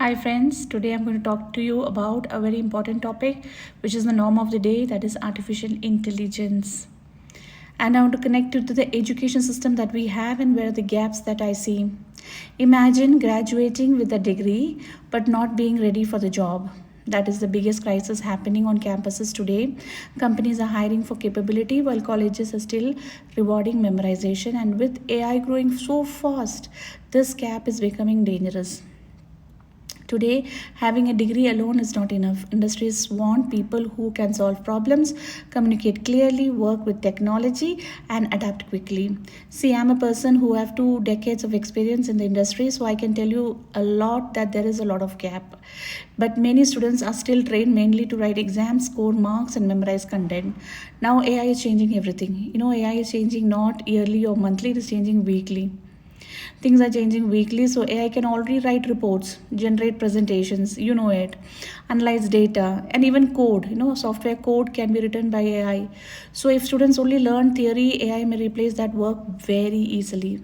Hi friends, today I'm going to talk to you about a very important topic which is the norm of the day, that is artificial intelligence. And I want to connect it to the education system that we have and where are the gaps that I see. Imagine graduating with a degree but not being ready for the job. That is the biggest crisis happening on campuses today. Companies are hiring for capability while colleges are still rewarding memorization, and with AI growing so fast, this gap is becoming dangerous. Today, having a degree alone is not enough. Industries want people who can solve problems, communicate clearly, work with technology, and adapt quickly. See, I'm a person who have 2 decades of experience in the industry, so I can tell you a lot that there is a lot of gap. But many students are still trained mainly to write exams, score marks, and memorize content. Now AI is changing everything. AI is changing not yearly or monthly; it is changing weekly. Things are changing weekly, so AI can already write reports, generate presentations, it, analyze data, and even code. Software code can be written by AI. So if students only learn theory, AI may replace that work very easily.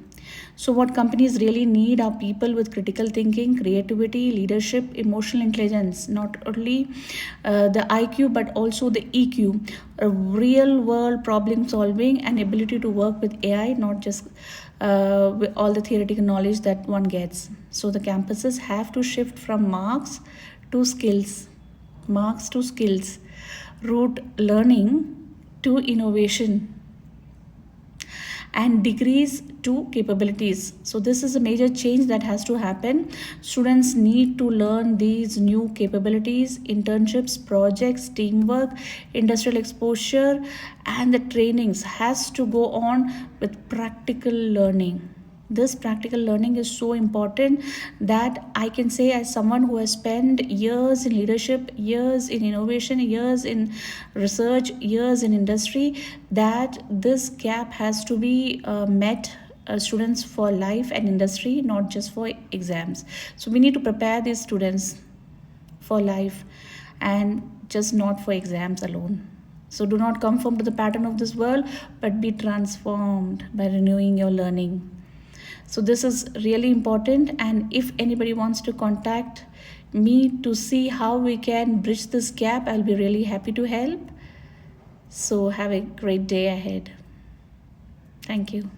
So what companies really need are people with critical thinking, creativity, leadership, emotional intelligence, not only the IQ but also the EQ, a real world problem solving and ability to work with AI, not just with all the theoretical knowledge that one gets. So the campuses have to shift from to skills, marks to skills, root learning to innovation, and degrees to capabilities. So this is a major change that has to happen. Students need to learn these new capabilities, internships, projects, teamwork, industrial exposure, and the trainings has to go on with practical learning. This practical learning is so important that I can say, as someone who has spent years in leadership, years in innovation, years in research, years in industry, that this gap has to be met, students for life and industry, not just for exams. So we need to prepare these students for life and just not for exams alone. So do not conform to the pattern of this world, but be transformed by renewing your learning. So this is really important, and if anybody wants to contact me to see how we can bridge this gap, I'll be really happy to help. So have a great day ahead. Thank you.